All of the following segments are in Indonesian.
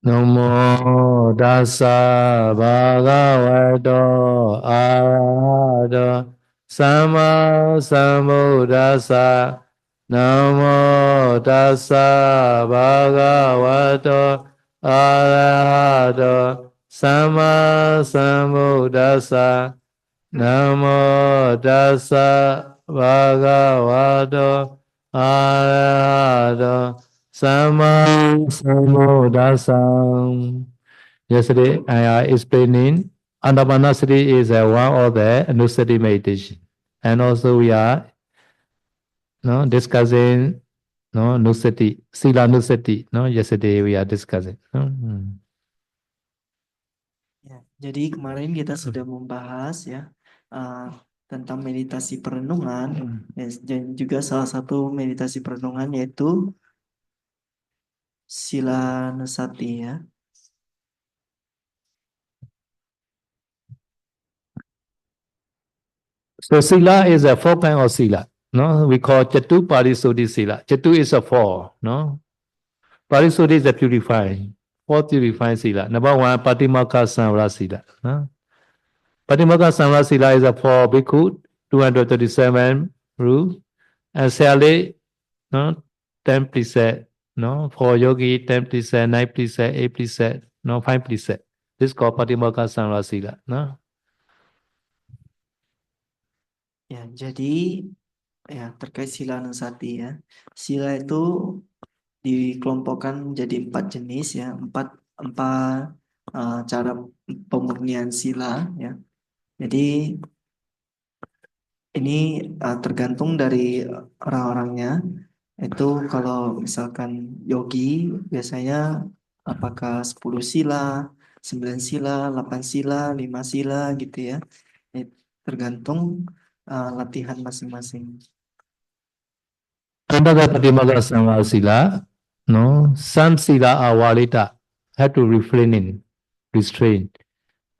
Namo Dasa Bhagavato Arahato Sama Sambuddhassa. Namo Dasa Bhagavato Arahato Sama Sambuddhassa. Namo Dasa Bhagavato Arahato Sama Sambuddhassa. Yesterday I explaining Anapanasati is one of the Anusati meditation. And also we are discussing Nusati, Sila Nusati. Yesterday we are discussing. Ya, jadi kemarin kita sudah membahas ya tentang meditasi perenungan ya, dan juga salah satu meditasi perenungan yaitu Sila Nusati ya. So Sila is a four kind of Sila. No, we call Chatu Parisuddhi Sila. Chatu is a four. No, Parisuddhi is a purifying. Four purifying Sila. Number one, Patimaka Samvara Sila. No? Patimaka Samvara Sila is a four bhikkhu, 237 rules. And Sale, no, 10 preset. No, for yogi, 10 preset, 9 preset, 8 preset, no, 5 preset. This is called Patimaka Samvara Sila. No? Ya, jadi ya terkait Sila Nusati ya. Sila itu dikelompokkan menjadi 4 jenis ya, empat empat cara pemurnian sila ya. Jadi ini tergantung dari orang-orangnya. Itu kalau misalkan yogi biasanya apakah 10 sila, 9 sila, 8 sila, 5 sila gitu ya. Tergantung latihan masing-masing. Under the Patimaka Samvara Sila, no, some Sila are Walita, have to refrain in, restrain.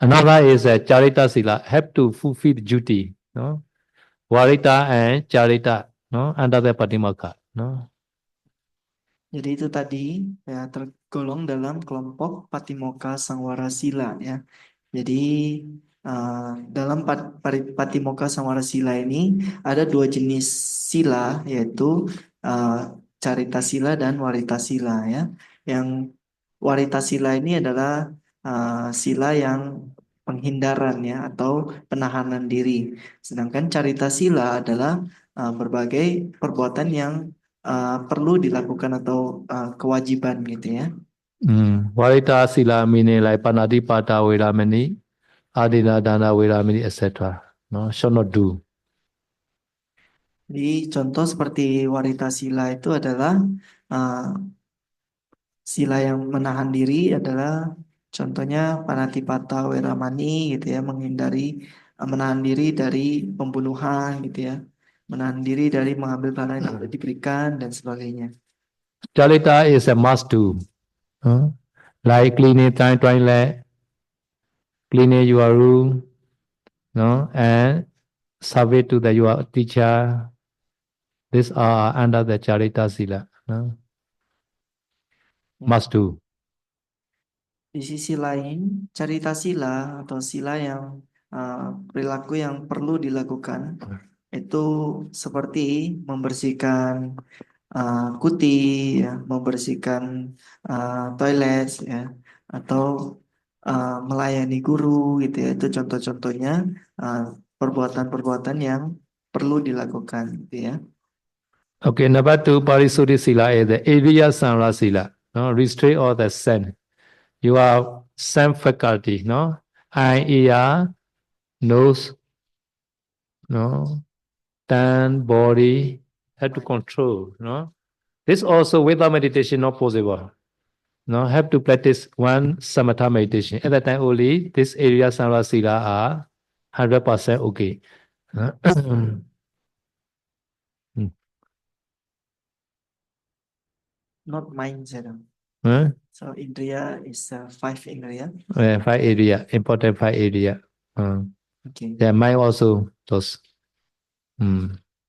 Another is a Charita Sila, have to fulfill duty. No? Walita and Charita, no, under the Patimaka. No? Jadi itu tadi ya tergolong dalam kelompok Patimokkha Sangwara Sila ya. Jadi dalam Patimokkha Sangwara Sila ini ada 2 jenis sila yaitu Carita Sila dan Warita Sila ya. Yang Warita Sila ini adalah sila yang penghindaran ya atau penahanan diri. Sedangkan Carita Sila adalah berbagai perbuatan yang perlu dilakukan atau kewajiban gitu ya. Walita Sila meaning like Panadipata Veramani, Adina Dana Veramani, etc. No, shall not do. Jadi contoh seperti Warita Sila itu adalah uh, sila yang menahan diri adalah contohnya Panatipata Weramani gitu ya, menahan diri dari pembunuhan gitu ya, menahan diri dari mengambil barang yang tidak diberikan dan sebagainya. Charita is a must do. Like cleaning toilet, cleaning your room, no, and serve to your teacher. These are under the Charita Sila. No? Must do. Di sisi lain, carita sila atau sila yang perilaku yang perlu dilakukan itu seperti membersihkan kuti, ya, membersihkan toilet, ya, atau melayani guru, gitu ya. Itu contoh-contohnya perbuatan-perbuatan yang perlu dilakukan, gitu ya. Okay, number two, Parisuddhi Sila is the Iriya Samvara Sila. No? Restrain all the sense. Your sense faculty, no? Eye, ear, nose, no? Tongue, body, have to control, no? This also without meditation not possible. No, have to practice one samatha meditation. At that time only, this area samvara sila are 100% okay. Not mindset. Huh? So indriya is 5 indriya. 5 area, important 5 area. Okay. Yeah, mind also those.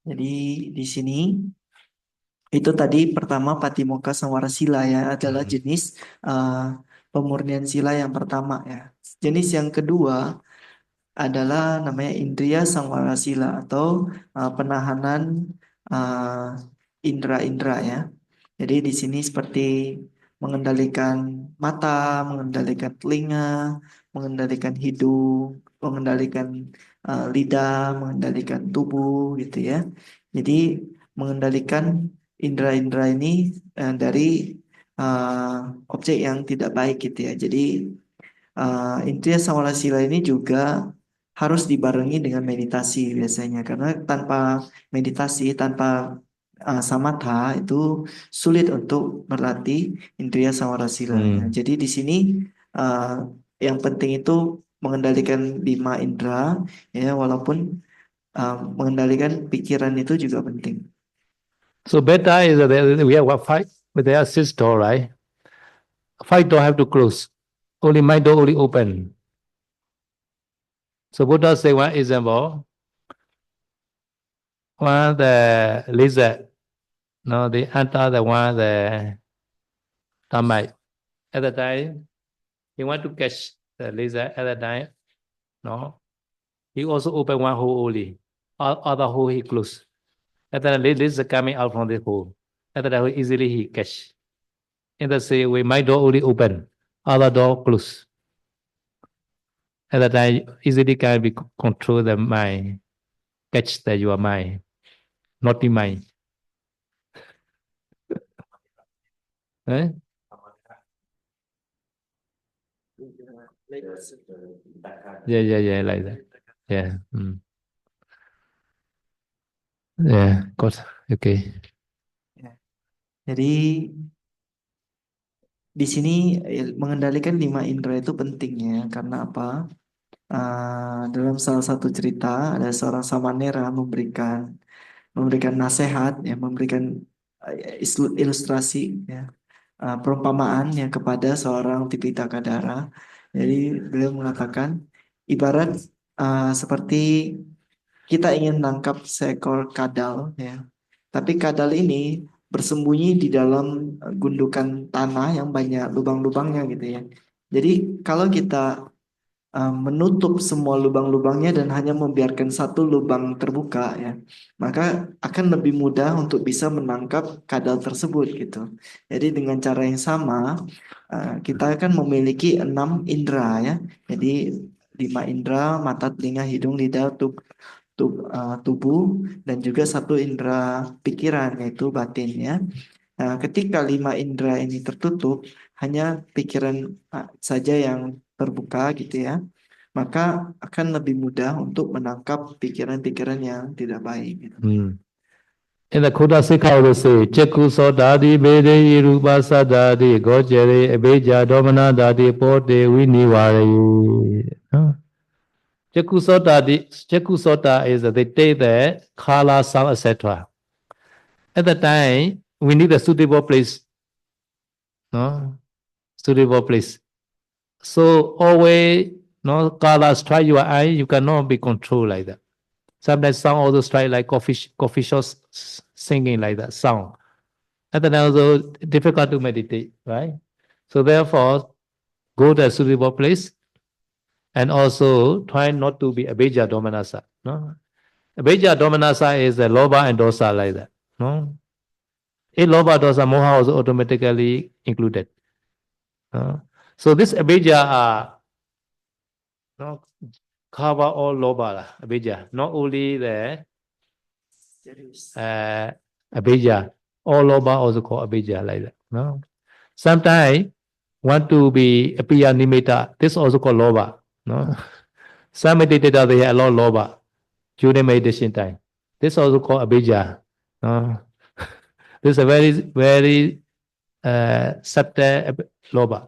Jadi di sini itu tadi pertama Patimokkha Sangwara Sila ya adalah jenis pemurnian sila yang pertama ya. Jenis yang kedua adalah namanya indriya samwara sila atau penahanan uh, indera-indera ya. Jadi di sini seperti mengendalikan mata, mengendalikan telinga, mengendalikan hidung, mengendalikan lidah, mengendalikan tubuh gitu ya. Jadi mengendalikan indera-indera ini dari objek yang tidak baik gitu ya. Jadi intinya samara sila ini juga harus dibarengi dengan meditasi biasanya karena tanpa meditasi, tanpa samatha itu sulit untuk berlatih indriya samara sila. Nah, Hmm. jadi di sini uh, yang penting itu mengendalikan 5 indera ya walaupun mengendalikan pikiran itu juga penting. So better is that we have what, five, but there are 6 doors, right? 5 doors have to close. Only my door only open. So Buddha say one example. One the lizard, no, the enter the one the termite. At the time, he want to catch the lizard. At the time, no, he also open one hole only. Other hole he close. At the time, lizard coming out from the hole. At the time, easily he catch. In the same way, my door only open, other door close. At the time, easily can be control the mind, catch the your mind, naughty mind. Eh? Yeah, like that. Yeah. Yeah, good. Okay. Ya. Jadi di sini mengendalikan 5 indera itu penting ya karena apa? Dalam salah satu cerita ada seorang samanera memberikan nasihat ya memberikan ilustrasi ya perumpamaan ya kepada seorang Tipitaka Dara. Jadi beliau mengatakan ibarat seperti kita ingin menangkap seekor kadal ya. Tapi kadal ini bersembunyi di dalam gundukan tanah yang banyak lubang-lubangnya gitu ya. Jadi kalau kita menutup semua lubang-lubangnya dan hanya membiarkan satu lubang terbuka ya, maka akan lebih mudah untuk bisa menangkap kadal tersebut gitu. Jadi dengan cara yang sama kita akan memiliki 6 indera ya. Jadi 5 indera mata, telinga, hidung, lidah, tubuh dan juga satu indera pikiran yaitu batin ya. Nah, ketika 5 indera ini tertutup, hanya pikiran saja yang terbuka gitu ya, maka akan lebih mudah untuk menangkap pikiran-pikiran yang tidak baik gitu. In the Khuddha Sikha will say, Chekku Sodadi Vede Rupa Sadadi Gojere Abeja Domana Dadi Pote Vinivare. Chekku Sota is they take the color, sound, etc. At the time, we need a suitable place. No? Suitable place. So always no color strike your eye, you cannot be controlled like that. Sometimes sound also strike like coffee shops singing like that sound. And then also difficult to meditate, right? So therefore, go to a suitable place and also try not to be abhijja domanasa. No? Abhijja domanasa is a loba and dosa like that. No? In loba dosa, moha also automatically included. So this abhijja no, cover all loba abhijja, not only the abhijja, all loba also called abhijja like that. No? Sometimes want to be a piya nimitta, this also called loba. No? Some meditators they have a lot of loba during meditation time. This also called abhijja. No? This is a very subtle loba.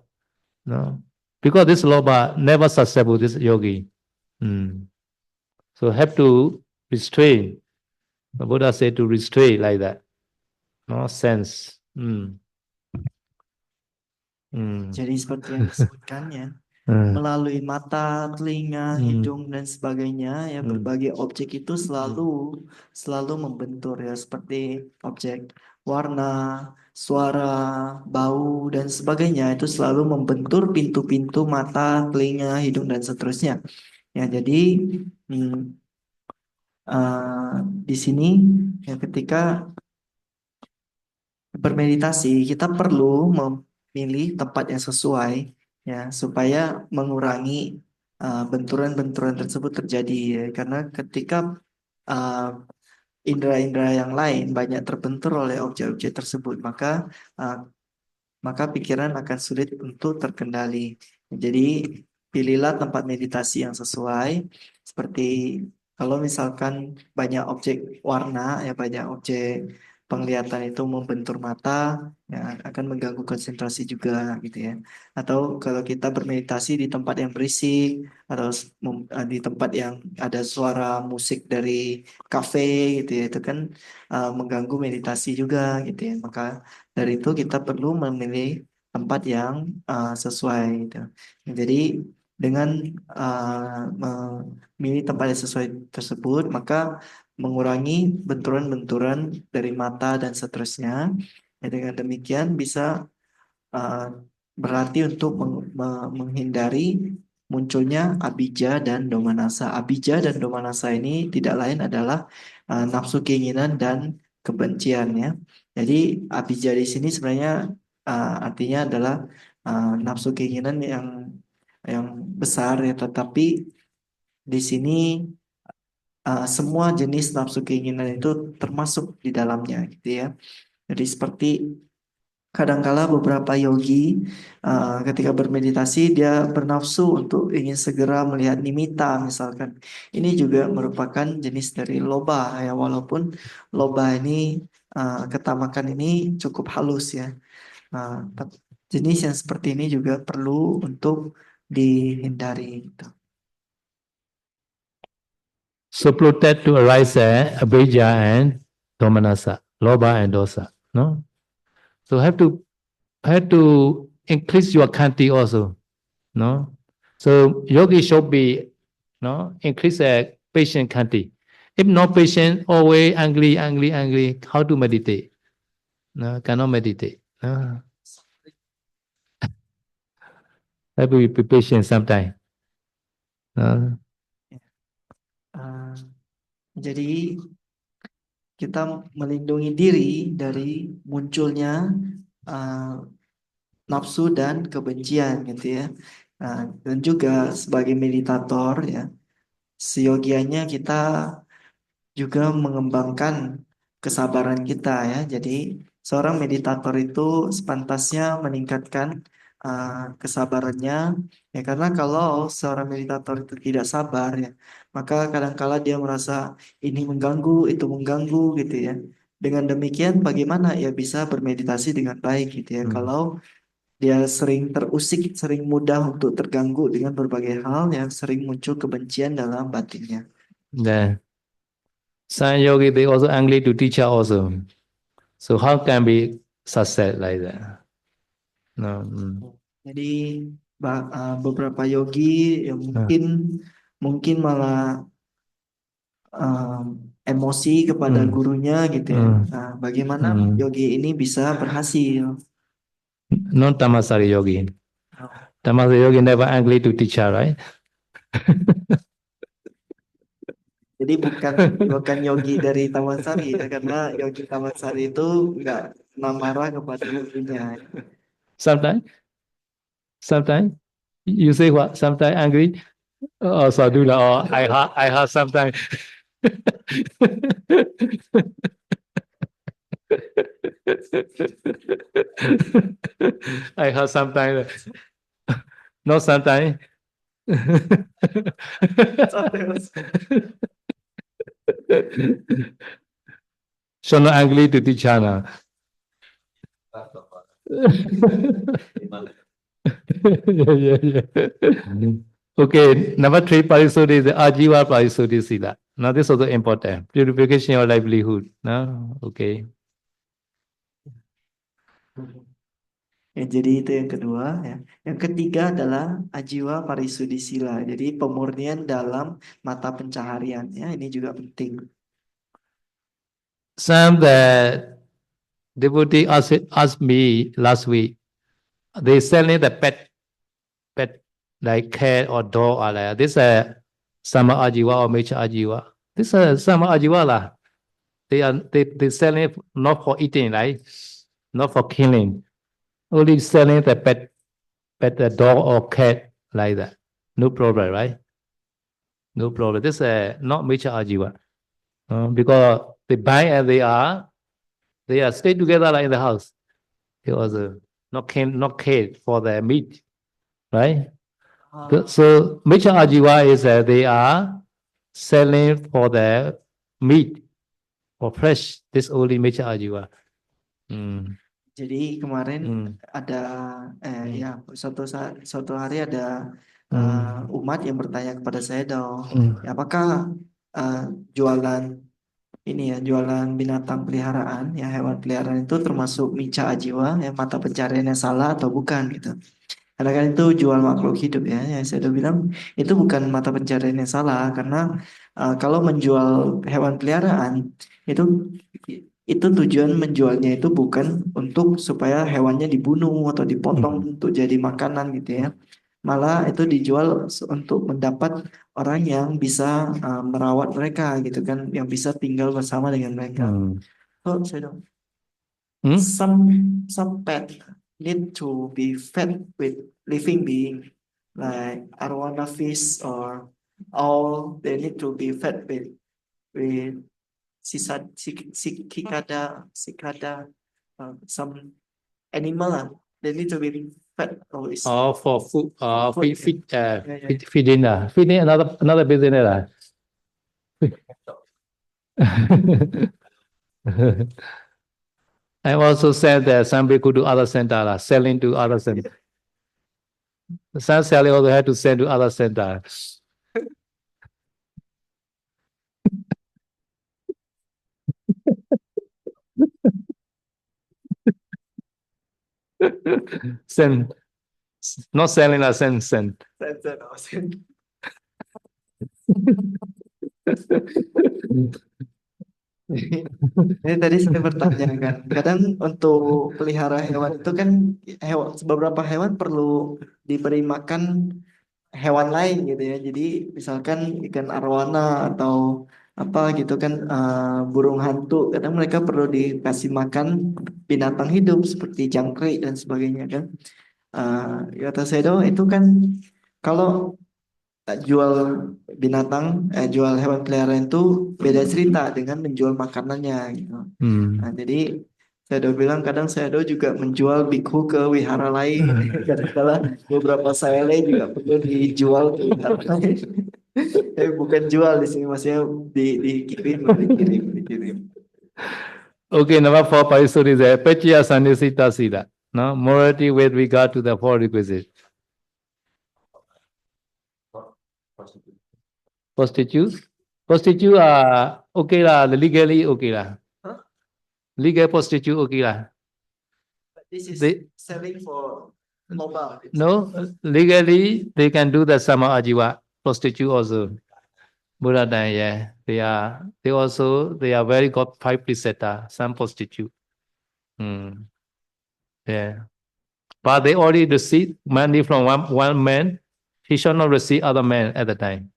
No? Because this loba never successful, this yogi. So have to restrain. The Buddha said to restrain like that. No sense. Jadi seperti yang disebutkan ya, melalui mata, telinga, hidung dan sebagainya ya berbagai objek itu selalu membentur ya seperti objek warna, suara, bau, dan sebagainya itu selalu membentur pintu-pintu mata, telinga, hidung, dan seterusnya. Ya, jadi hmm, di sini ya ketika bermeditasi kita perlu memilih tempat yang sesuai ya supaya mengurangi benturan-benturan tersebut terjadi ya. Karena ketika uh, indera-indera yang lain banyak terbentur oleh objek-objek tersebut, uh, maka pikiran akan sulit untuk terkendali. Jadi, pilihlah tempat meditasi yang sesuai, seperti kalau misalkan banyak objek warna, ya banyak objek penglihatan itu membentur mata, ya akan mengganggu konsentrasi juga gitu ya. Atau kalau kita bermeditasi di tempat yang berisik, atau di tempat yang ada suara musik dari kafe gitu ya, itu kan mengganggu meditasi juga gitu ya. Maka dari itu kita perlu memilih tempat yang sesuai gitu. Jadi dengan memilih tempat yang sesuai tersebut, maka mengurangi benturan-benturan dari mata dan seterusnya. Ya, dengan demikian bisa uh, berarti untuk menghindari munculnya abijah dan domanasa. Abijah dan domanasa ini tidak lain adalah nafsu keinginan dan kebencian ya. Jadi abijah di sini sebenarnya artinya adalah nafsu keinginan yang besar ya, tetapi di sini semua jenis nafsu keinginan itu termasuk di dalamnya gitu ya. Jadi seperti kadangkala beberapa yogi ketika bermeditasi dia bernafsu untuk ingin segera melihat nimitta misalkan. Ini juga merupakan jenis dari loba ya, walaupun loba ini ketamakan ini cukup halus ya. Jenis yang seperti ini juga perlu untuk dihindari gitu. So protect to arise abhijja and domanassa, loba and dosa. No, so have to increase your kanti also. No, so yogi should be no increase a patient kanti. If not patient, always angry, angry, angry. How to meditate? No, cannot meditate. No. Have to be patient sometimes. No. Uh, jadi kita melindungi diri dari munculnya uh, nafsu dan kebencian gitu ya. Dan juga sebagai meditator ya, seyogianya kita juga mengembangkan kesabaran kita ya. Jadi seorang meditator itu sepantasnya meningkatkan kesabarannya ya, karena kalau seorang meditator itu tidak sabar ya, maka kadangkala dia merasa ini mengganggu, itu mengganggu gitu ya. Dengan demikian bagaimana ia bisa bermeditasi dengan baik gitu ya, kalau dia sering terusik, sering mudah untuk terganggu dengan berbagai hal yang sering muncul kebencian dalam batinnya. Then some yogi they also angry to teacher also. So how can be success like that? No. Jadi beberapa yogi yang mungkin malah emosi kepada gurunya gitu ya. Nah, bagaimana yogi ini bisa berhasil? Non tamasari yogi. Tamasari yogi never angry to teacher, right? Jadi bukan yogi dari Tamasari ya, karena yogi Tamasari itu nggak pernah marah kepada gurunya. Sometimes you say what? Sometimes angry. Oh, so do that. Oh, I have sometimes. I have sometimes. No, sometimes. So not angry to teacher now. Yeah. Okay, number 3 parisuddhi is the Ajiva parisuddhi sila. Now this is also important. Purification of livelihood. No? Okay. Ya, jadi itu yang kedua ya. Yang ketiga adalah ajiwa parisudhi sila. Jadi pemurnian dalam mata pencaharian ya, ini juga penting. Some that devotee asked me last week. They selling the pet like cat or dog or like this sama ajiwa or mecha ajiwa. This sama ajiwa lah. They selling it not for eating, right? Not for killing. Only selling the pet a dog or cat like that. No problem, right? No problem. This not mecha ajiwa. Because they buy and they are stay together like in the house. It was not cage for the meat, right? So mecha ajiwa is they are selling for the meat or fresh. This only mecha ajiwa. Jadi kemarin ada ya suatu hari ada umat yang bertanya kepada saya dong, apakah jualan ini ya jualan binatang peliharaan ya hewan peliharaan itu termasuk mica ajiwa ya mata pencariannya salah atau bukan gitu. Karena kan itu jual makhluk hidup ya. Ya saya udah bilang itu bukan mata pencarian yang salah karena kalau menjual hewan peliharaan itu tujuan menjualnya itu bukan untuk supaya hewannya dibunuh atau dipotong untuk jadi makanan gitu ya. Malah itu dijual untuk mendapat orang yang bisa merawat mereka gitu kan, yang bisa tinggal bersama dengan mereka. Oh, saya dong. Some pet need to be fed with living being like arowana fish or all they need to be fed with cicada some animal they need to be fed always. Oh, for food. Food, Feeding. Feeding another business. I also said that some people do other center, selling to other center. Some selling also had to sell to other center. Send, not selling, send. Sen. Ini tadi saya bertanya kan, kadang untuk pelihara hewan itu kan beberapa hewan perlu diberi makan hewan lain gitu ya. Jadi misalkan ikan arwana atau apa gitu kan burung hantu, kadang mereka perlu dikasih makan binatang hidup seperti jangkrik dan sebagainya kan. Kata saya dong itu kan kalau jual binatang, jual hewan peliharaan itu beda cerita dengan menjual makanannya gitu. Nah, jadi saya udah bilang kadang saya juga menjual bikhu ke wihara lain. Kadang-kadang beberapa sayale juga perlu dijual ke wihara lain. Bukan jual di sini maksudnya dikirim. Okay, number 4 Parisuri is Pechya Sanisita Sila. No? Morality with regard to the 4 requisites. Prostitute okay lah, legally okay lah. Huh? Legal prostitute okay lah. This is selling for mobile. No, legally they can do the sama ajiwa prostitute also. Buddha time, yeah. They are very got 5 precepts, some prostitute. Yeah. But they already receive money from one man. He shall not receive other men at the time.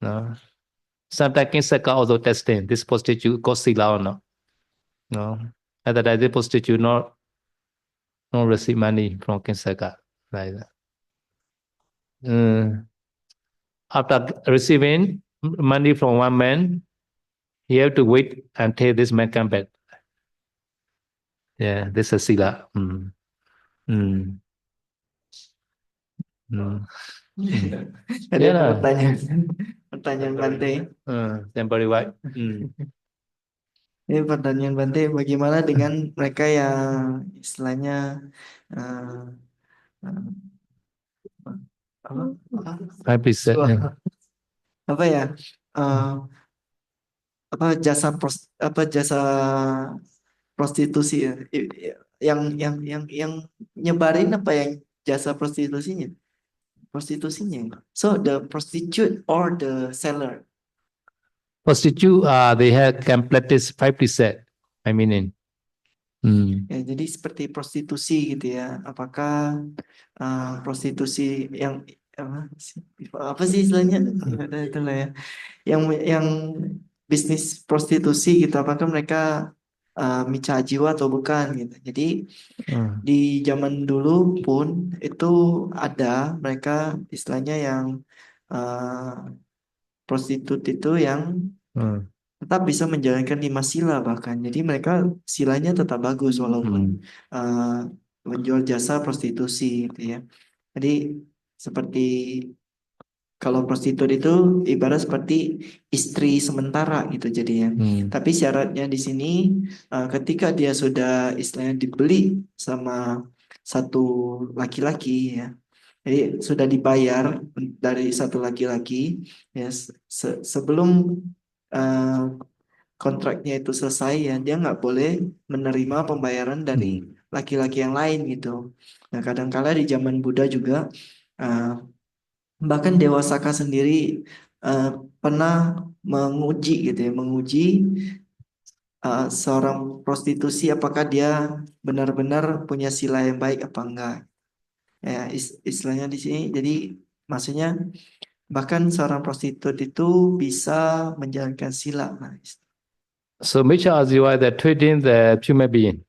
No. Sometimes Kinsaka also testing this prostitute got sila or not. No. At the time, the prostitute not receive money from Kinsaka like that. After receiving money from one man, he have to wait until this man come back. Yeah, this is sila. Ada pertanyaan Bante. Temporary wife. Ini pertanyaan Bante, bagaimana dengan mereka yang istilahnya apa ya jasa prostitusi ya, yang nyebarin apa yang jasa prostitusinya. So the prostitute or the seller? Prostitute, they have can practice 5 precepts. I mean, Hmm. Ya, jadi seperti prostitusi gitu ya. Apakah prostitusi yang apa sih istilahnya? Ada itulah ya. Yang bisnis prostitusi gitu. Apakah mereka mitra jiwa atau bukan gitu. Jadi Hmm. di zaman dulu pun itu ada mereka istilahnya yang uh, prostitut itu yang Hmm. tetap bisa menjalankan 5 sila bahkan. Jadi mereka silanya tetap bagus walaupun Hmm. uh, menjual jasa prostitusi gitu ya. Jadi seperti kalau prostitut itu ibarat seperti istri sementara gitu jadinya. Hmm. Tapi syaratnya di sini ketika dia sudah istilahnya dibeli sama satu laki-laki ya. Jadi sudah dibayar dari satu laki-laki ya sebelum eh, kontraknya itu selesai ya dia nggak boleh menerima pembayaran dari Hmm. laki-laki yang lain gitu. Nah kadangkala di zaman Buddha juga eh, bahkan Dewa Saka sendiri eh, pernah menguji gitu ya menguji seorang prostitusi apakah dia benar-benar punya sila yang baik apa enggak. Ya istilahnya di sini jadi maksudnya bahkan seorang prostitut itu bisa menjalankan sila. Nah, So Micca Ajiva, they're treating the human being.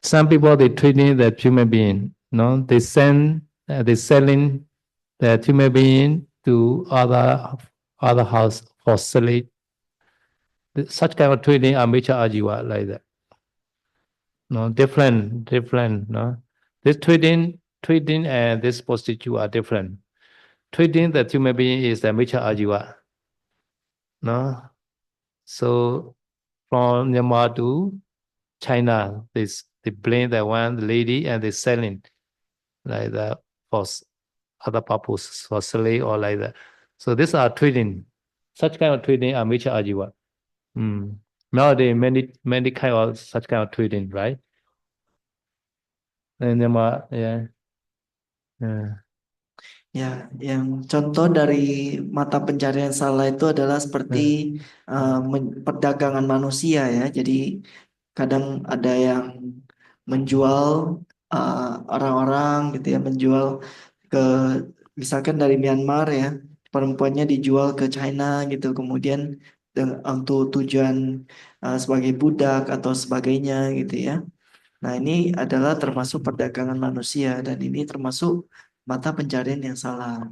Some people they treating the human being. No, they selling the human being to other house for selling. Such kind of trading are Micca Ajiva like that. No, different. No, this trading and this prostitute are different. Trading the human being is the Micca Ajiva. No, so from Myanmar to China, they blame the one the lady and they selling like that for other purposes for slave or like that. So these are trading. Such kind of trading are major ajiva. Mm. Nowadays, many kind of such kind of trading, right? And yeah, yeah. ya, yang contoh dari mata pencarian salah itu adalah seperti perdagangan manusia ya. Jadi kadang ada yang menjual orang-orang gitu ya, menjual ke misalkan dari Myanmar ya, perempuannya dijual ke China gitu, kemudian untuk tujuan sebagai budak atau sebagainya gitu ya. Nah, ini adalah termasuk perdagangan manusia dan ini termasuk mata pencarian yang salah.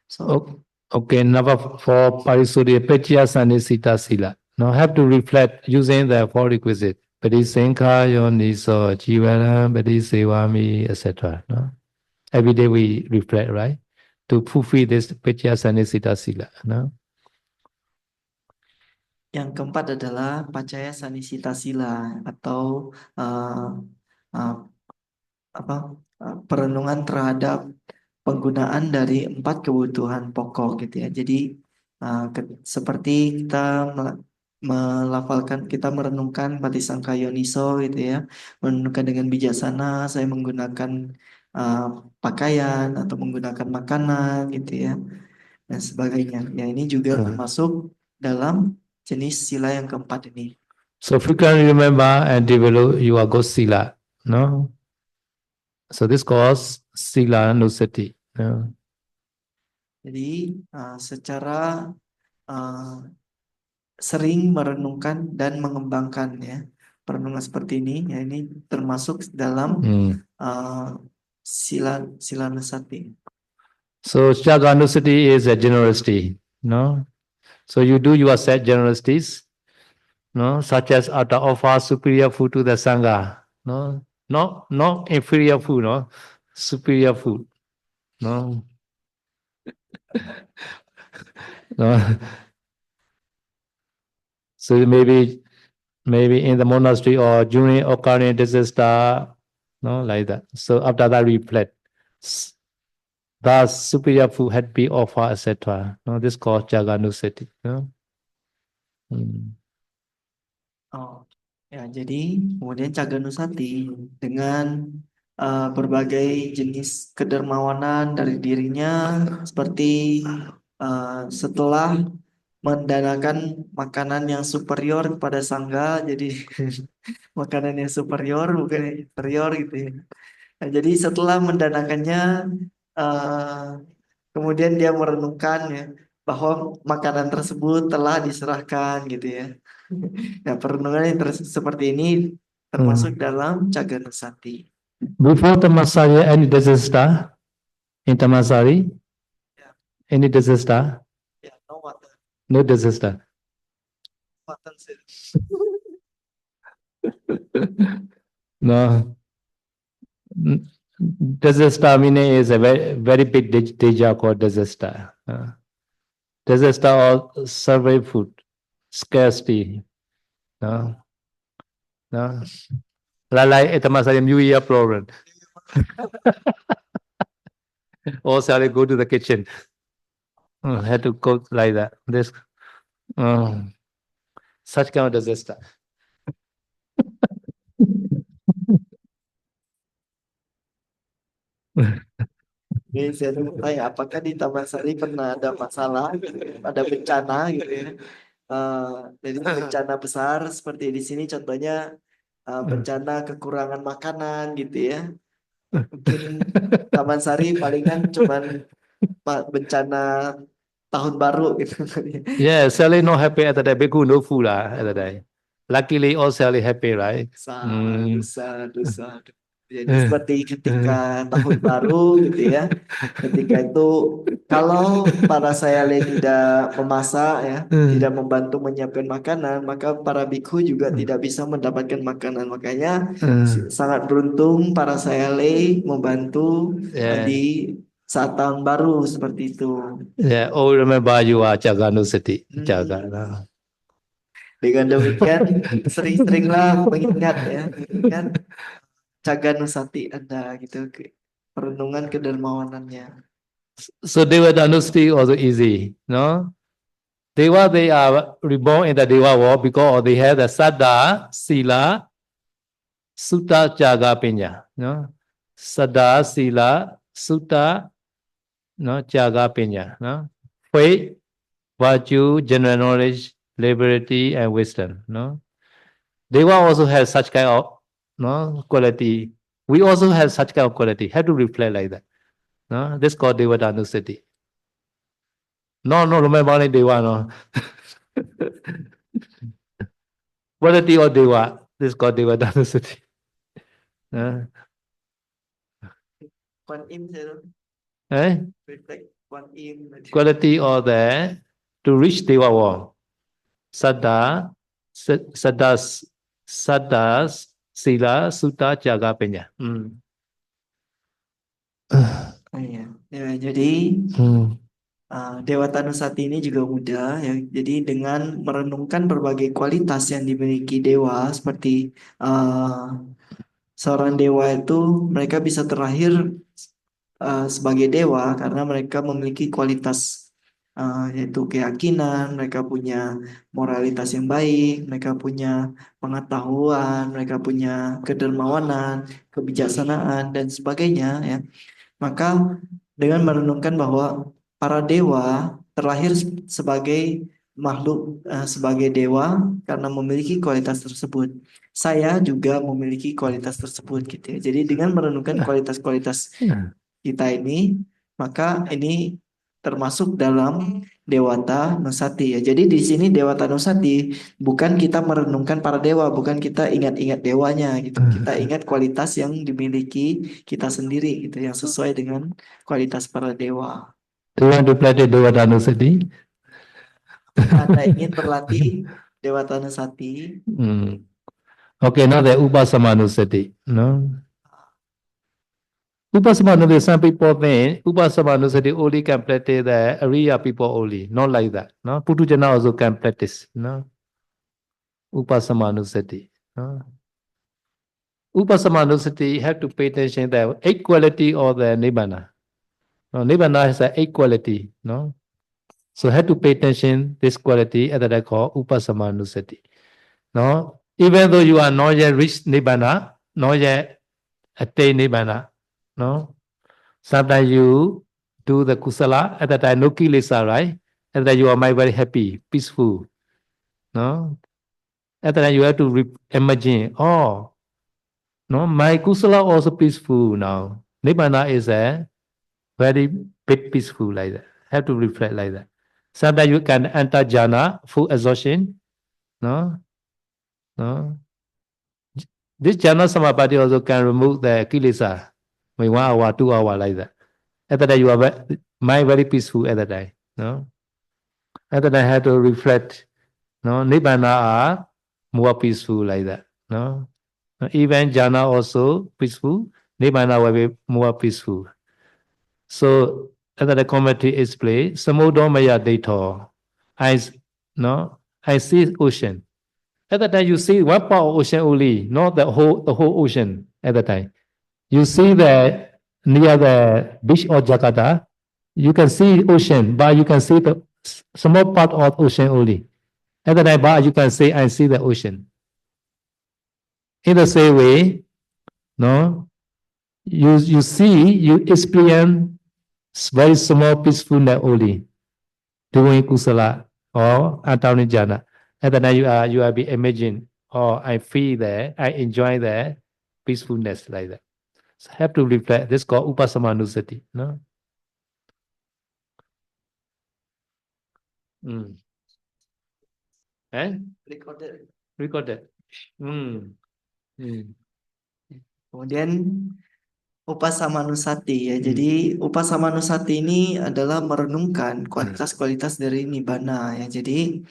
So, Okay, number four, Parisuri, Petya Sanisita Sila. Now have to reflect using the four requisite. Padisenka, Yoniso, Jivana, Padisewami, etc. No? Every day we reflect, right? To fulfill this Petya Sanisita Sila. No? yang keempat adalah Pacaya Sanisita Sila atau uh, uh, apa perenungan terhadap penggunaan dari 4 kebutuhan pokok gitu ya. Jadi seperti kita melafalkan, kita merenungkan Patisangka Yoniso gitu ya, merenungkan dengan bijaksana, saya menggunakan uh, pakaian atau menggunakan makanan gitu ya, dan sebagainya. Ya ini juga termasuk dalam jenis sila yang keempat ini. So frequently remember and develop your good sila. No? So this cause sila nusati. No? Jadi secara uh, sering merenungkan dan mengembangkan ya perenungan seperti ini ya ini termasuk dalam uh, sila sila nusati. So Jaganusati is a generosity. No? So you do your set generosities, no, such as to offer superior food to the Sangha. No, not inferior food, no, superior food. No, no. So maybe in the monastery or during occurring disaster, no, like that. So after that reflect. Thus superior food had been offered, etc. No, this called Jaganusati. No? Oh ya jadi kemudian Caganusati dengan berbagai jenis kedermawanan dari dirinya seperti setelah mendanakan makanan yang superior kepada sangga, jadi makanan yang superior bukan yang inferior gitu ya. Nah, jadi setelah mendanakannya, eh, kemudian dia merenungkan ya bahwa makanan tersebut telah diserahkan gitu ya. Nah, perenungan yang seperti ini termasuk dalam Caganusati. Before Tamasari, any disaster in Tamasari? Any disaster? Ya, no matter, No disaster. matter. No. Disaster meaning is a very big danger called disaster. Disaster or survey food, scarcity. No. No. Like it must be a New Year problem. Or shall I go to the kitchen? Had to cook like that. This such kind of disaster. Jadi saya mau tanya, apakah di Taman Sari pernah ada masalah, ada bencana gitu ya? Jadi bencana besar seperti di sini contohnya bencana kekurangan makanan gitu ya. Mungkin Taman Sari palingan cuman bencana tahun baru gitu. Yeah, Sally not happy at the day. Bhikkhu no food at the day. Luckily, all Sally happy, right? Sadu, sadu, sadu. Jadi seperti ketika tahun baru gitu ya. Ketika itu kalau para sayale tidak memasak ya, tidak membantu menyiapkan makanan, maka para bikhu juga tidak bisa mendapatkan makanan. Makanya sangat beruntung para sayale membantu di saat tahun baru seperti itu. Yeah, oh remember you are Jaganusati. Jagana. Dengan demikian sering-seringlah mengingat ya, mengingat Caganusati Anda gitu, perenungan kedermawanannya. So Devadanusati also easy, no? Deva, they are reborn in the Deva world because they have the Saddha, Sila, Sutta, Jaga, Pinya, no? Saddha, Sila, Sutta, no? Jaga, Pinya, no? Faith, virtue, general knowledge, liberty, and wisdom, no? Deva also has such kind of no quality. We also have such kind of quality. Have to reflect like that. No, this called Devadanusati. No, remember only Deva, no. Quality of Deva. This called Devadanusati. Kuan Im saya reflect Kuan Im. Quality of the to reach Deva world. Saddha, Sila, Sutta, Jaga, Penya. Ya, jadi Dewa Tanusati ini juga mudah ya. Jadi dengan merenungkan berbagai kualitas yang dimiliki dewa seperti seorang dewa itu mereka bisa terlahir sebagai dewa karena mereka memiliki kualitas yaitu keyakinan, mereka punya moralitas yang baik, mereka punya pengetahuan, mereka punya kedermawanan, kebijaksanaan dan sebagainya ya. Maka dengan merenungkan bahwa para dewa terlahir sebagai makhluk sebagai dewa karena memiliki kualitas tersebut. Saya juga memiliki kualitas tersebut gitu ya. Jadi dengan merenungkan kualitas-kualitas kita ini, maka ini termasuk dalam Dewata Nusati ya. Jadi di sini Dewata Nusati bukan kita merenungkan para dewa, bukan kita ingat-ingat dewanya gitu. Kita ingat kualitas yang dimiliki kita sendiri gitu, yang sesuai dengan kualitas para dewa. Do you want to practice Devadanusati? Anda ingin berlatih Dewata Nusati? Okay, now the Upasamanusati, no? Upasamanusati, some people think Upasamanusati only can practice the Ariya people only, not like that, no? Putujana also can practice, no? Upasamanusati, no? Upasamanusati have to pay attention to the 8 quality of the Nibbana. No, Nibbana has the 8 quality, no? So have to pay attention this quality that I call Upasamanusati, no? Even though you are not yet reached Nibbana, not yet attain Nibbana, no? Sometimes you do the kusala at that time, no kilesa, right? At that your mind very happy, peaceful. No? At that you have to imagine, oh, no, my kusala also peaceful now. Nibbana is a very big peaceful like that. Have to reflect like that. Sometimes you can enter jhana, full exhaustion. No, no. This jhana samapati also can remove the kilesa. Maybe 1 hour, 2 hour like that. At that time you are mind very peaceful at that time. No, at that time have to reflect. No, nibbana are more peaceful like that. No, even jhana also peaceful. Nibbana will be more peaceful. So at the commentary explain, Samudamaya Dato. No, I see ocean. At that time you see one part of ocean only, not the whole ocean at that time. You see the near the beach of Jakarta, you can see ocean, but you can see the small part of ocean only. At that time, but you can say I see the ocean. In the same way, no, you see, you experience very small peacefulness only doing kusala or antaunijana. And then you are be imagine, or I feel there, I enjoy the peacefulness like that. So have to reflect. This is called upasamanusati. No? Mm. Eh? Recorded. Recorded. Mm. Mm. Kemudian Upasamanusati ya. Hmm. Jadi Upasamanusati ini adalah merenungkan kualitas-kualitas dari Nibbana ya. Jadi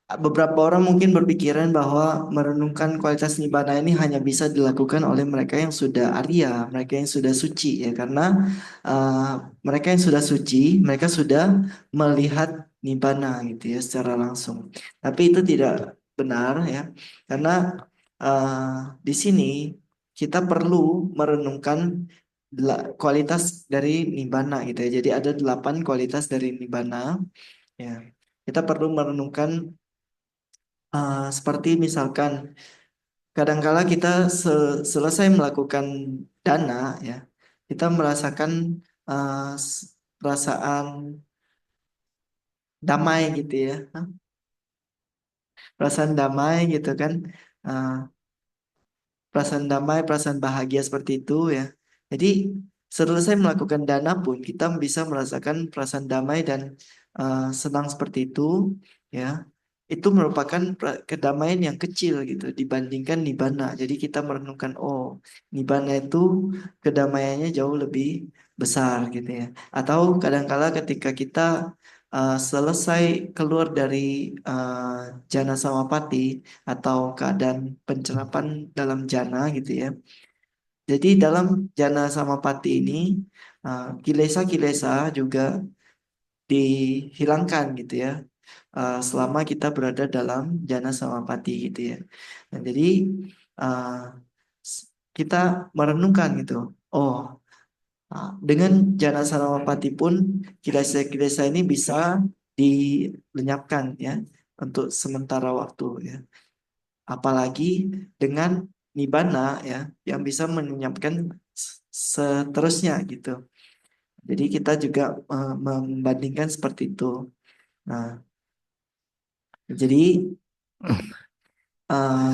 beberapa orang mungkin berpikiran bahwa merenungkan kualitas Nibbana ini hanya bisa dilakukan oleh mereka yang sudah Arya, mereka yang sudah suci ya. Karena mereka yang sudah suci, mereka sudah melihat Nibbana gitu ya secara langsung. Tapi itu tidak benar ya. Karena di sini kita perlu merenungkan kualitas dari Nibbana gitu ya. Jadi ada 8 kualitas dari Nibbana ya. Kita perlu merenungkan seperti misalkan kadangkala kita selesai melakukan dana ya, kita merasakan perasaan damai gitu ya. Perasaan damai gitu kan. Uh, Perasaan damai, perasaan bahagia seperti itu ya. Jadi selesai melakukan dana pun kita bisa merasakan perasaan damai dan senang seperti itu ya. Itu merupakan kedamaian yang kecil gitu dibandingkan nibbana. Jadi kita merenungkan oh, nibbana itu kedamaiannya jauh lebih besar gitu ya. Atau kadangkala ketika kita selesai keluar dari jana samapati atau keadaan pencerapan dalam jana gitu ya. Jadi dalam jana samapati ini kilesa-kilesa juga dihilangkan gitu ya. Selama kita berada dalam jana samapati gitu ya. Nah, jadi kita merenungkan gitu. Oh, dengan jana samapati pun kilesa-kilesa ini bisa dilenyapkan ya untuk sementara waktu ya. Apalagi dengan nibbana ya yang bisa menyiapkan seterusnya gitu. Jadi kita juga membandingkan seperti itu. Nah, jadi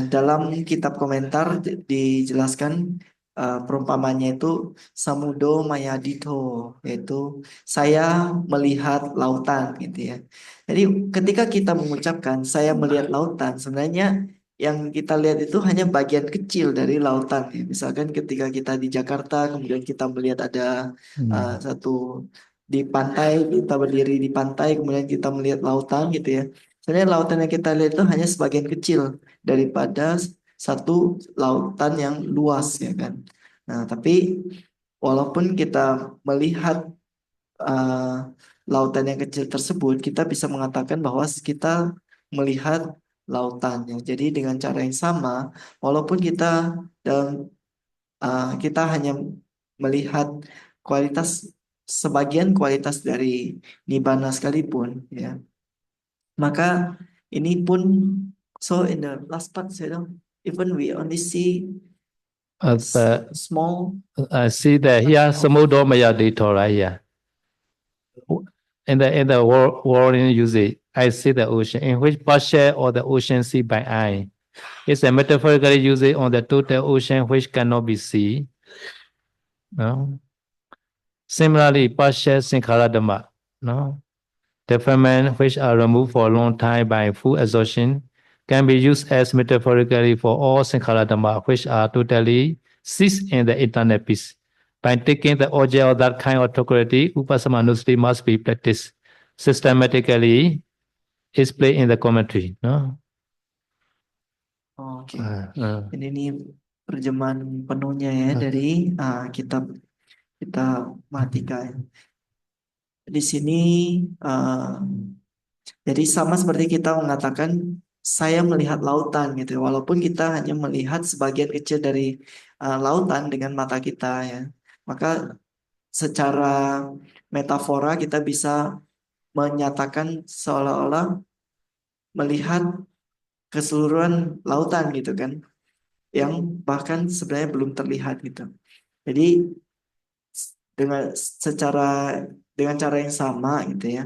dalam kitab komentar dijelaskan perumpamannya itu Samudo Mayadito, yaitu saya melihat lautan gitu ya. Jadi ketika kita mengucapkan saya melihat lautan, sebenarnya yang kita lihat itu hanya bagian kecil dari lautan ya. Misalkan ketika kita di Jakarta, kemudian kita melihat ada satu di pantai, kita berdiri di pantai, kemudian kita melihat lautan gitu ya. Sebenarnya lautan yang kita lihat itu hanya sebagian kecil daripada satu lautan yang luas ya kan. Nah, tapi walaupun kita melihat lautan yang kecil tersebut, kita bisa mengatakan bahwa kita melihat lautan ya. Jadi dengan cara yang sama, walaupun kita dalam kita hanya melihat kualitas sebagian kualitas dari nibbana sekalipun ya. Maka ini pun so in the last part even we only see small I see that here Samudamaya Dito right here. in the world in usage, I see the ocean, in which partial or the ocean see by eye. It's a metaphorical usage on the total ocean which cannot be seen. No? Similarly, partial Sankhara Dhamma, no? Deferment which are removed for a long time by full exhaustion can be used as metaphorically for all Sankhara Dhamma which are totally ceased in the eternal peace. By taking the object of that kind of tranquility, Upasamanusati must be practiced systematically, explained in the commentary. No? Oke. Uh. Ini terjemahan penuhnya ya dari kitab kita Mahatthika. Di sini jadi sama seperti kita mengatakan saya melihat lautan gitu, walaupun kita hanya melihat sebagian kecil dari lautan dengan mata kita ya. Maka secara metafora kita bisa menyatakan seolah-olah melihat keseluruhan lautan gitu kan, yang bahkan sebenarnya belum terlihat gitu. Jadi dengan cara yang sama gitu ya,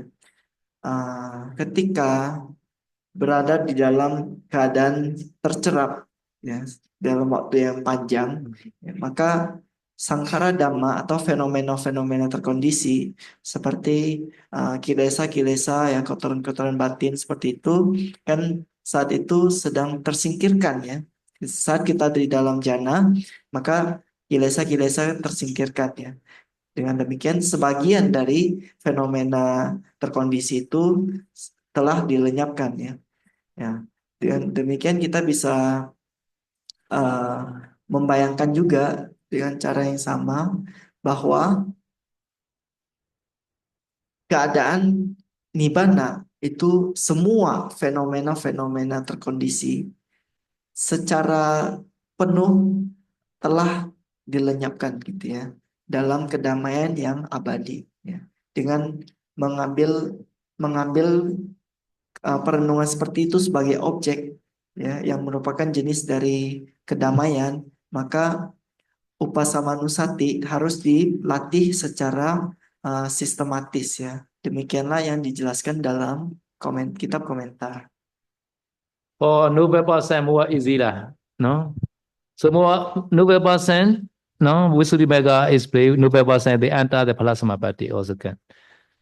ketika berada di dalam keadaan tercerap ya dalam waktu yang panjang ya, maka sangkara dhamma atau fenomena-fenomena terkondisi seperti kilesa-kilesa ya, kotoran-kotoran batin seperti itu kan saat itu sedang tersingkirkan ya. Saat kita di dalam jana maka kilesa-kilesa tersingkirkan ya. Dengan demikian sebagian dari fenomena terkondisi itu telah dilenyapkan ya. Ya, dengan demikian kita bisa uh, membayangkan juga dengan cara yang sama bahwa keadaan nibbana itu semua fenomena-fenomena terkondisi secara penuh telah dilenyapkan gitu ya dalam kedamaian yang abadi ya. Dengan mengambil perenungan seperti itu sebagai objek ya yang merupakan jenis dari kedamaian, maka upasamanusati harus dilatih secara sistematis ya. Demikianlah yang dijelaskan dalam kitab komentar. For noble person, more easy lah, no? So more noble person, no, Visuddhimagga is played, noble person, they enter the Palasamapati also can.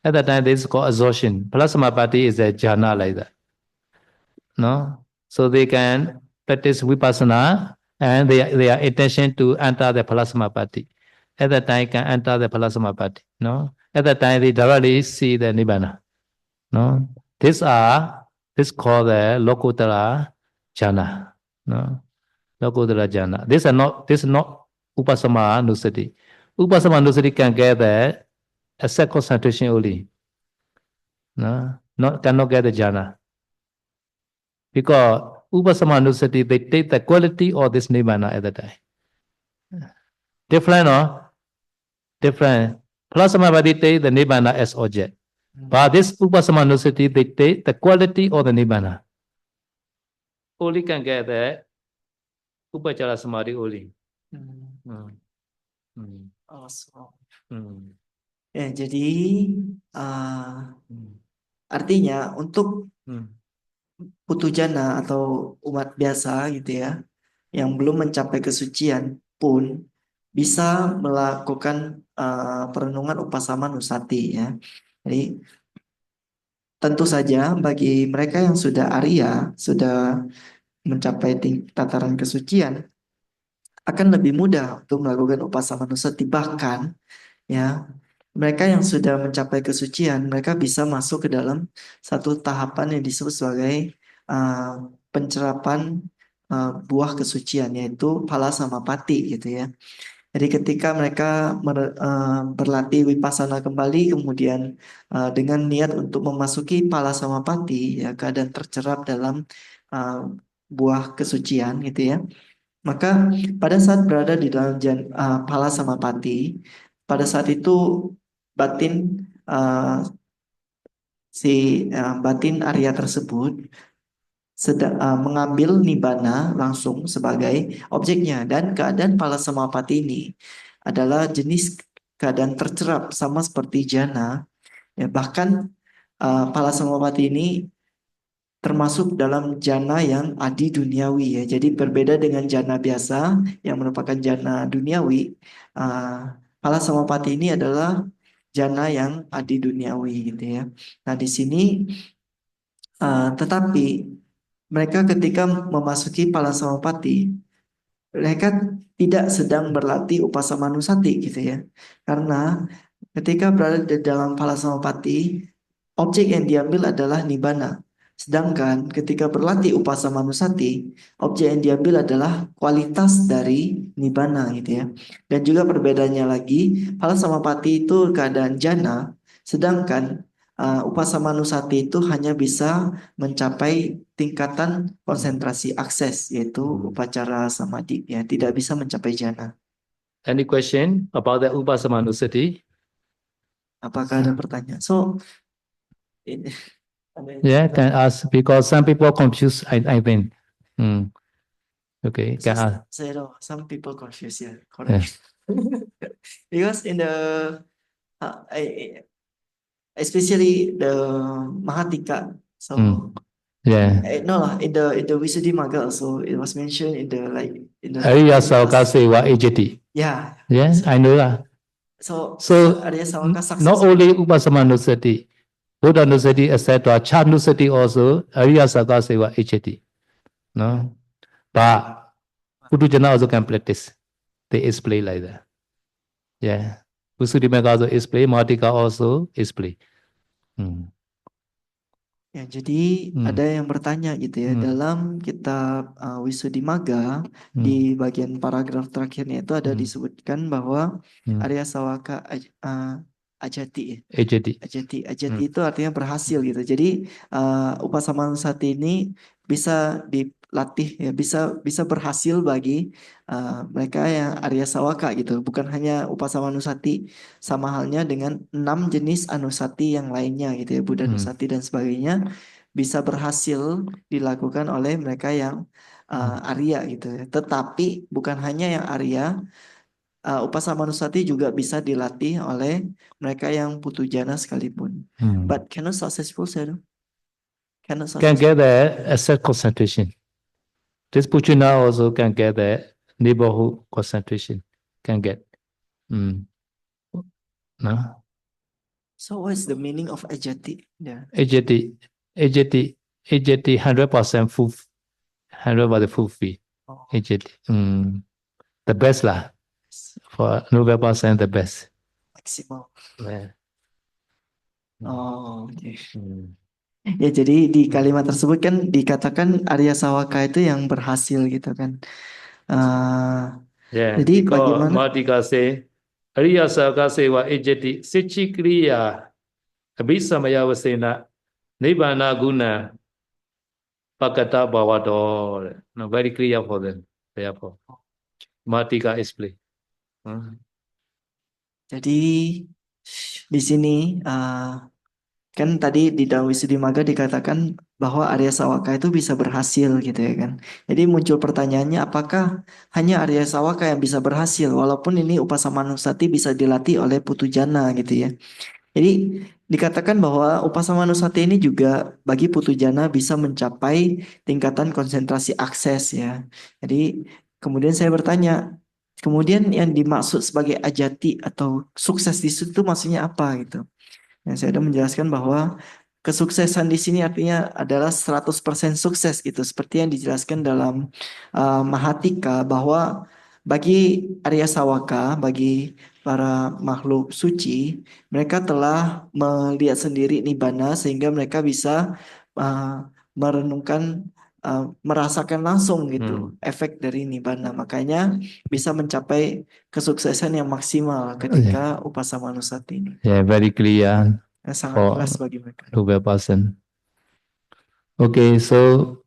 At that time, this is called exhaustion. Palasamapati is a jhana like that. No? So they can practice vipassana and their intention to enter the Palasamapati. At that time, can enter the Palasamapati. No? At that time, they directly see the Nibbana. No? This called the Lokutara jhana. No? Lokutara jhana. This is not Upasama Nusati. Upasama Nusati can get the asset concentration only. No? Cannot get the jhana. Because Upasamanusati, they take the quality of this Nibbana at the time. Different, no? Different. Palasamapati take the Nibbana as object. But this Upasamanusati, they take the quality of the Nibbana. Only can get the Upachara Samadhi only. Ya, jadi artinya untuk putu jana atau umat biasa gitu ya, yang belum mencapai kesucian pun bisa melakukan perenungan Upasamanusati ya. Jadi tentu saja bagi mereka yang sudah Arya, sudah mencapai tataran kesucian, akan lebih mudah untuk melakukan Upasamanusati. Bahkan ya, mereka yang sudah mencapai kesucian, mereka bisa masuk ke dalam satu tahapan yang disebut sebagai pencerapan buah kesucian, yaitu Palasamapati gitu ya. Jadi ketika mereka berlatih vipassana kembali, kemudian dengan niat untuk memasuki Palasamapati, ya keadaan tercerap dalam buah kesucian gitu ya. Maka pada saat berada di dalam Palasamapati, pada saat itu batin batin Arya tersebut sedang mengambil nibbana langsung sebagai objeknya, dan keadaan Palasamapati ini adalah jenis keadaan tercerap sama seperti jana Ya, bahkan Pala Samapati ini termasuk dalam jana yang adi duniawi ya. Jadi berbeda dengan jana biasa yang merupakan jana duniawi. Pala Samapati ini adalah jana yang adi duniawi gitu ya. Nah, di sini tetapi mereka ketika memasuki Pala Samapati, mereka tidak sedang berlatih Upasamanusati gitu ya. Karena ketika berada di dalam Pala Samapati, objek yang diambil adalah Nibbana. Sedangkan ketika berlatih Upasamanusati, objek yang diambil adalah kualitas dari Nibbana gitu ya. Dan juga perbedaannya lagi, Pala Samapati itu keadaan jana, sedangkan Upasamanusati itu hanya bisa mencapai tingkatan konsentrasi akses, yaitu upacara samadhi ya, tidak bisa mencapai jana. Any question about the Upasamanusati? Apakah ada pertanyaan? So, ini Yeah, can ask because some people confuse. I think. Okay, can ask. Zero. Some people confuse, yeah, Yeah. correct. Because in the especially the Mahatika, so Yeah. no lah, in the Visuddhimagga also it was mentioned in the like in the Arya Sawaka Sewa Ejati. yeah. Yeah, I know that. So So Arya Sawaka not success. only Upasamanusati, Buddha Nusati, etc., Chanusati also, Arya Sawaka Sewa Ejati. No? But Putujana also can practice. They explain like that. Yeah. Visuddhimagga also explain, Mahatika also explain. Ya, jadi ada yang bertanya gitu ya, dalam kitab Visuddhimagga di bagian paragraf terakhirnya itu ada disebutkan bahwa Arya Sawaka Ajati ya. Ajati itu artinya berhasil gitu. Jadi Upasamanusati ini bisa dilatih ya, bisa berhasil bagi mereka yang Arya Sawaka gitu. Bukan hanya Upasamanusati, sama halnya dengan 6 jenis Anusati yang lainnya gitu ya, Buddha Nusati dan sebagainya bisa berhasil dilakukan oleh mereka yang Arya gitu ya. Tetapi bukan hanya yang Arya, Upasamanusati juga bisa dilatih oleh mereka yang putujana sekalipun. But cannot successful, sir. Cannot Can successful. get the asset concentration. This Puchina also can get the neighborhood concentration. Can get. No? So what is the meaning of ajati? Yeah. AJT 100% full, 100% full fee. Oh, AJT. The best lah. For Nobel percent the best. maksimal. Yeah. Oh, oke. Ya, jadi di kalimat tersebut kan dikatakan Arya Sawaka itu yang berhasil gitu kan. Yeah. Jadi Because bagaimana? Madhika say, Arya Sawaka sewa AJT Sichi Kriya Abhisamaya Vasena Nibbana Guna Pakata Bhavado. No, very clear for them. Therefore, Madhika explain. Jadi di sini kan tadi di dalam Visuddhimagga dikatakan bahwa Arya Sawaka itu bisa berhasil gitu ya kan. Jadi muncul pertanyaannya, apakah hanya Arya Sawaka yang bisa berhasil walaupun ini Upasamanusati bisa dilatih oleh Putujana gitu ya. Jadi dikatakan bahwa Upasamanusati ini juga bagi Putujana bisa mencapai tingkatan konsentrasi akses ya. Jadi kemudian saya bertanya, kemudian yang dimaksud sebagai ajati atau sukses di situ maksudnya apa gitu. Nah, saya sudah menjelaskan bahwa kesuksesan di sini artinya adalah 100% sukses gitu. Seperti yang dijelaskan dalam Mahatika bahwa bagi Arya Sawaka, bagi para makhluk suci, mereka telah melihat sendiri Nibbana sehingga mereka bisa merenungkan, merasakan langsung gitu efek dari Nibbana. Makanya bisa mencapai kesuksesan yang maksimal ketika Upasamanusati ini. Yeah, very clear Sangat for jelas bagi mereka. Nobel person. Okay, so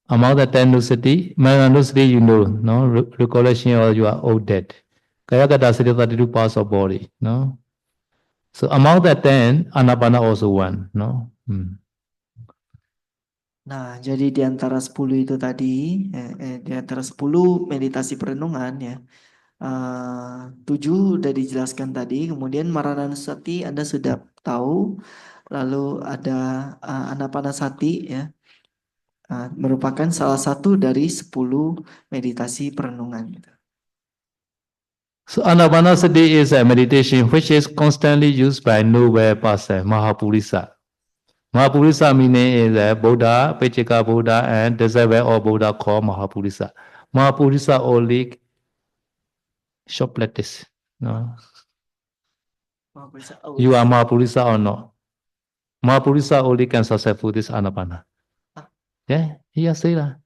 among the 10 Nusati, Nusati you know, no? Recollection of your old dead. Kayakata Siddhi 32 parts of body, no? So among the 10, Anapana also one, no? Nah, jadi di antara 10 itu tadi, di antara 10 meditasi perenungan ya, tujuh udah dijelaskan tadi, kemudian Maranasati Anda sudah tahu, lalu ada Anapanasati ya, merupakan salah satu dari 10 meditasi perenungan gitu. So Anapanasati is a meditation which is constantly used by noble person, Mahapurisa. Mahapurisa meaning is a Buddha, Pachika Buddha, and disciple of Buddha called Mahapurisa. Mahapurisa only short practice. No? Mahapurisa You are always. Mahapurisa or not? Mahapurisa only can successful this Anapana. Ah. Yeah, here say that.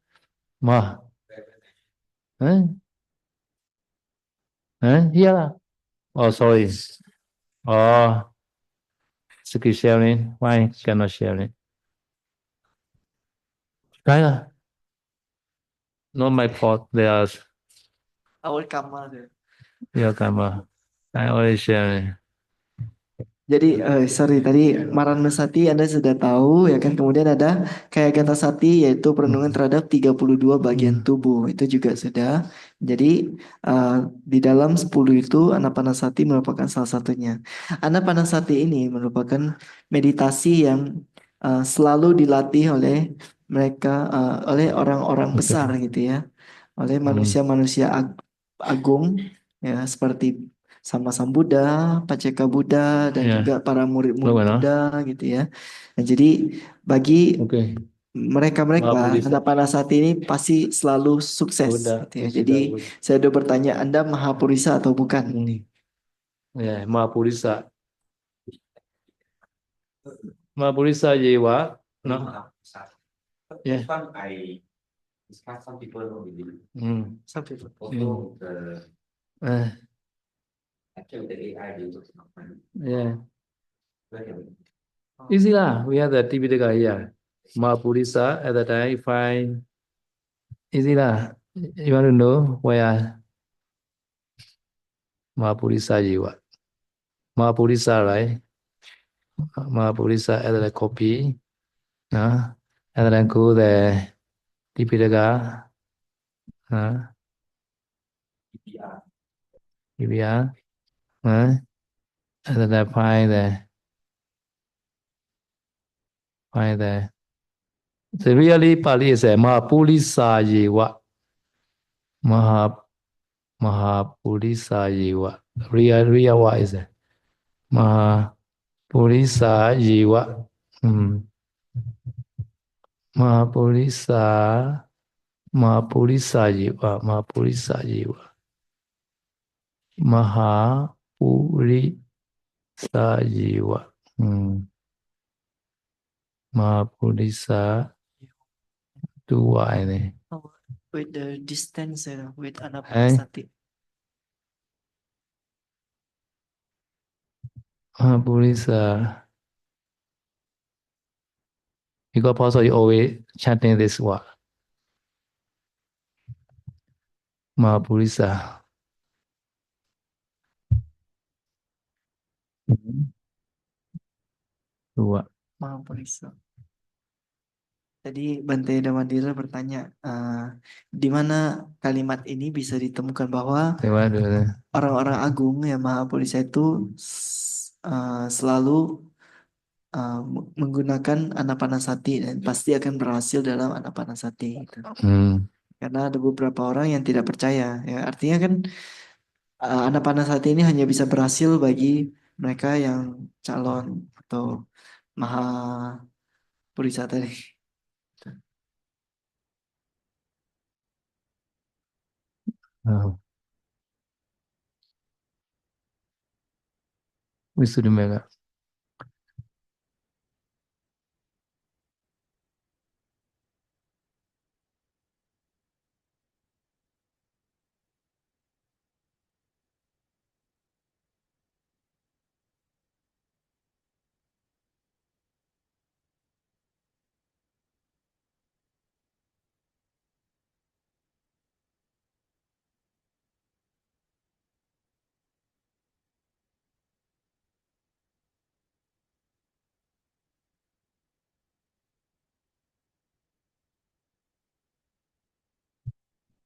Ma. Eh? Eh? Here lah. Oh, sorry. Oh, screen sharing. Why cannot sharing? Try lah. Not my fault. There's Awal Kamal ya. your camera. I already sharing. Jadi sorry tadi Maranasati Anda sudah tahu ya kan, kemudian ada Kayagantasati yaitu perenungan terhadap 32 bagian tubuh itu juga sudah. Jadi di dalam 10 itu Anapanasati merupakan salah satunya. Anapanasati ini merupakan meditasi yang selalu dilatih oleh mereka, oleh orang-orang besar gitu ya, oleh manusia-manusia agung ya, seperti sama Sang Buddha, Paceka Buddha, dan Yeah. juga para murid-murid Look, Buddha gitu ya. Nah, jadi bagi Okay. mereka-mereka, Mahapurisa. Anapanasati ini pasti selalu sukses Buddha, gitu ya. Pachika Jadi Buddha. saya udah bertanya, Anda Mahapurisa atau bukan? Yeah, Mahapurisa. Mahapurisa Yewa. No. Yeah. Some people don't believe. Some people. Also, Uh, actually, the AI they took yeah. very Easy lah. We have the Tipitaka here. Mahapurisa at the time find easy lah. You want to know where Mahapurisa Yewa? Mahapurisa, right? Mahapurisa at the copy. And then go the Tipitaka. EPR. Yeah. And then find the the really Pali is a Mahapurisa Yewa. Mahapurisa Yewa. Real what is it? Mahapurisa Yewa. Mahapurisa Yewa. Mahapurisa Yewa. Mahapurisa Yewa. Mahapurisa dua ini. With the distance with Anapanasati. Mahapurisa. Because also you always chanting this word. Mahapurisa. Dua. Mahapurisa. Tadi Bante Damandira bertanya, di mana kalimat ini bisa ditemukan bahwa orang-orang agung yang Mahapurisa itu selalu menggunakan Anapanasati dan pasti akan berhasil dalam Anapanasati gitu. Karena ada beberapa orang yang tidak percaya ya, artinya kan Anapanasati ini hanya bisa berhasil bagi mereka yang calon atau Mahapurisa tadi. Wisudimega.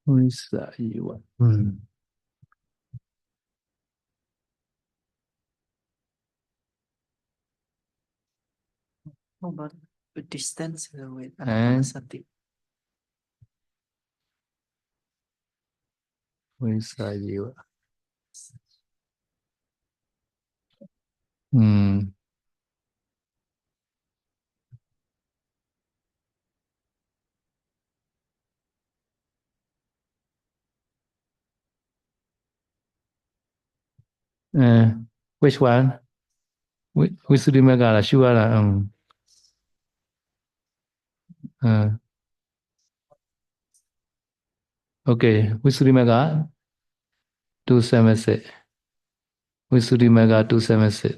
Mahapurisa Yewa. How about the distance with Eh? Anapanasati? Purisa jiwa. Hmm. Which one? Visuddhimagga là sure là okay, Visuddhimagga 276. Visuddhimagga 276.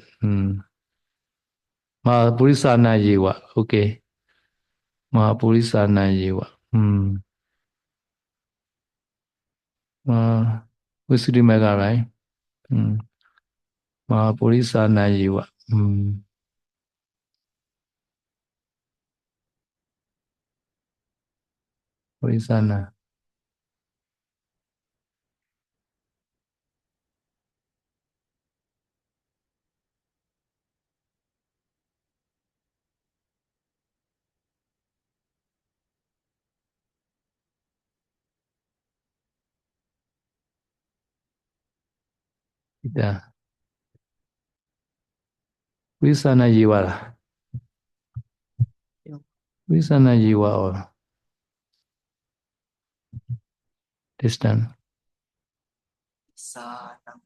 Mahapurisana jiwa. Okay. Mahapurisana jiwa. Visuddhimagga, right? Mahapurisana jiwa. Purisana. Kita. Purisana jiwa lah. Purisana jiwa or this time. Sana.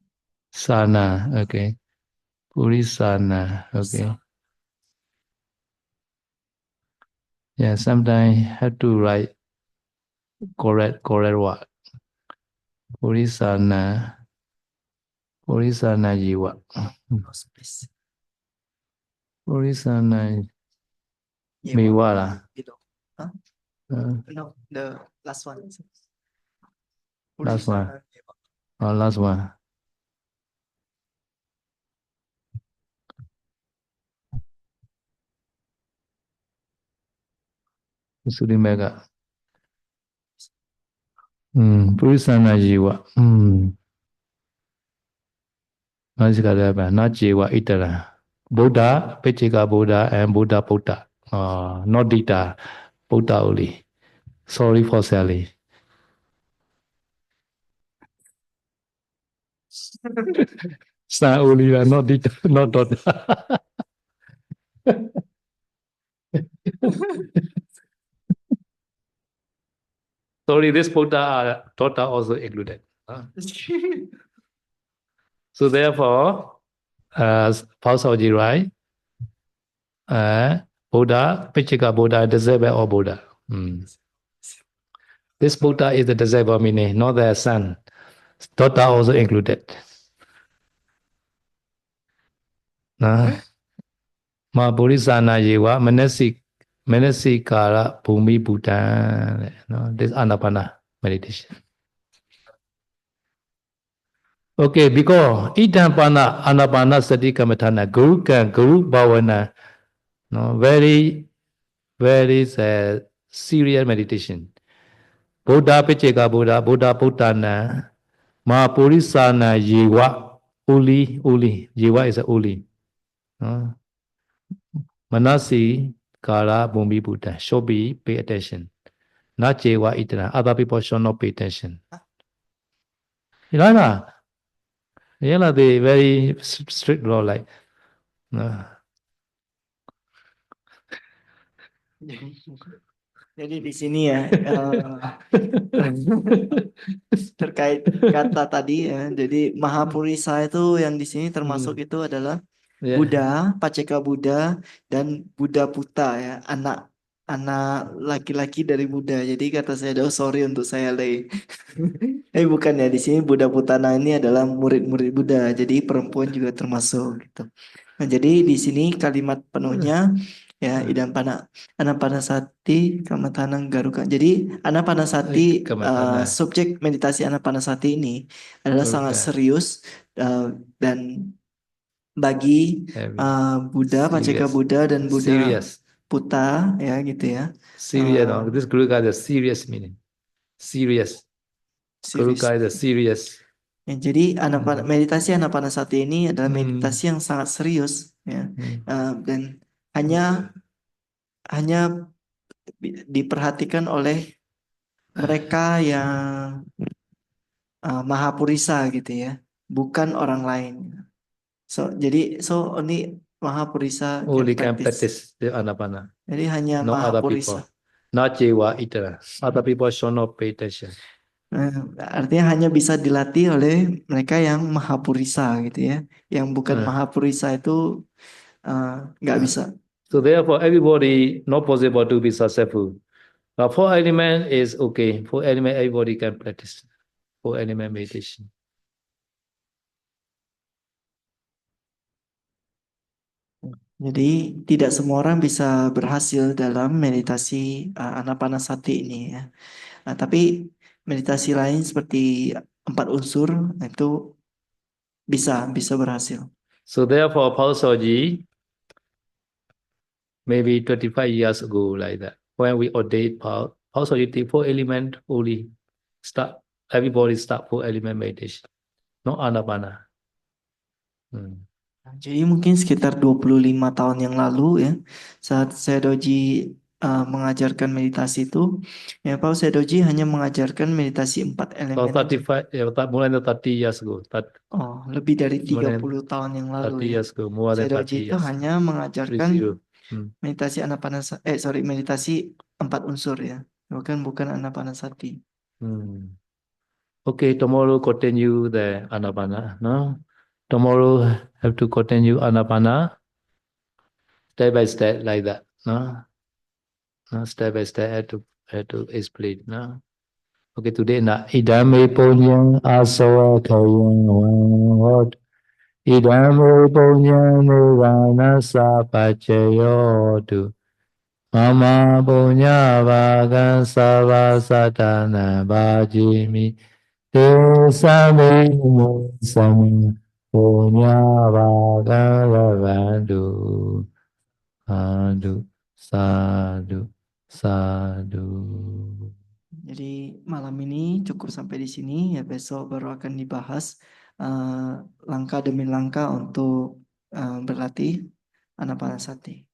Sana. Okay. Purisana. Okay. Yeah, sometimes have to write correct word. Purisana. Purisana jiwa. No space. Purisana Yeah, miwa lah. below. Huh? Uh, No, the last one. Last one. Purisana Dewa. Last one. Visuddhimagga. Purisana jiwa. Masikadaba. Not jiwa itara. Buddha, Pechika Buddha, and Buddha Buddha. Not Dita. Buddha only. Sorry for Sally. Sa only, not Dita, not Dota. Sorry, this Buddha Dota also included. So therefore, Pausaji, right? Buddha, Pechika Buddha, disciple or Buddha. This Buddha is the disciple meaning, not their son. Dota also included. Mahapurisana Yewa, Manasi Kara Bhumi Bhutan. This Anapana meditation. Okay, because Idhampana Anapana Sati Kamatana Guru Bhavana, very, very serious meditation. Buddha Picheka Buddha, Buddha Bhutana, Mahapurisana Yewa, Uli, Yewa is a Uli. Manasi Kara Bhumi Bhutan should be pay attention. Not Jewa Itana. Other people should not pay attention. You know, they very strict law like. Jadi di sini ya terkait kata tadi ya. Jadi Mahapurisa itu yang di sini termasuk itu adalah Buddha, Paceka Buddha dan Buddha Puta ya, anak laki-laki dari Buddha. Jadi kata saya, sorry untuk saya lay. Bukan ya, di sini Buddha Putana ini adalah murid-murid Buddha. Jadi perempuan juga termasuk gitu. Nah, jadi di sini kalimat penuhnya ya Anapanasati Kamatanang Garuka. Jadi Anapanasati subjek meditasi Anapanasati ini adalah sangat serius dan bagi Buddha, Paceka Buddha dan Buddha serious. Puta ya gitu ya. Serious, this Garuka is a serious meaning. Serious. Garuka is a serious. Ya, jadi meditasi Anapanasati ini adalah meditasi yang sangat serius ya. Dan hanya hanya diperhatikan oleh mereka yang Maha Purisa gitu ya, bukan orang lain. Jadi only Maha Purisa can Only can practice. practice the Anapana, Jadi hanya not Maha other Purisa. people. Not Jewa either. Other people should not pay attention. Artinya hanya bisa dilatih oleh mereka yang Maha Purisa gitu ya. Yang bukan Maha Purisa itu nggak bisa. So therefore, everybody not possible to be successful. But four element is okay. Four element everybody can practice. Four element meditation. Jadi tidak semua orang bisa berhasil dalam meditasi Anapanasati ini ya. Tapi meditasi lain seperti 4 unsur itu bisa berhasil. So therefore, Paul Soji, maybe 25 years ago, like that, when we ordained Paul Soji, the four element only start. Everybody start four element meditation, no Anapana. Jadi mungkin sekitar 25 tahun yang lalu ya, saat Sedoji mengajarkan meditasi itu, ya Paul Sedoji hanya mengajarkan meditasi 4 So elemen aja. 35, mulai 30 years ago. Oh, lebih dari 30 tahun yang 30 lalu ya. years ago, more than 30 Sedoji itu years. hanya mengajarkan 30. meditasi meditasi 4 unsur ya. Bukan Anapanasati. Okay, tomorrow continue the Anapana. No, tomorrow have to continue Anapana step by step like that. No, step by step have to explain. No. Okay, today na idame punyang asawa kayang wad. Idame punyang nirvana sa pachayotu. Mama punya vagan sava satana bhajimi. Tesame sama punya vagan lavandu. Sadu, sadu. Jadi malam ini cukup sampai di sini ya, besok baru akan dibahas langkah demi langkah untuk berlatih Anapanasati.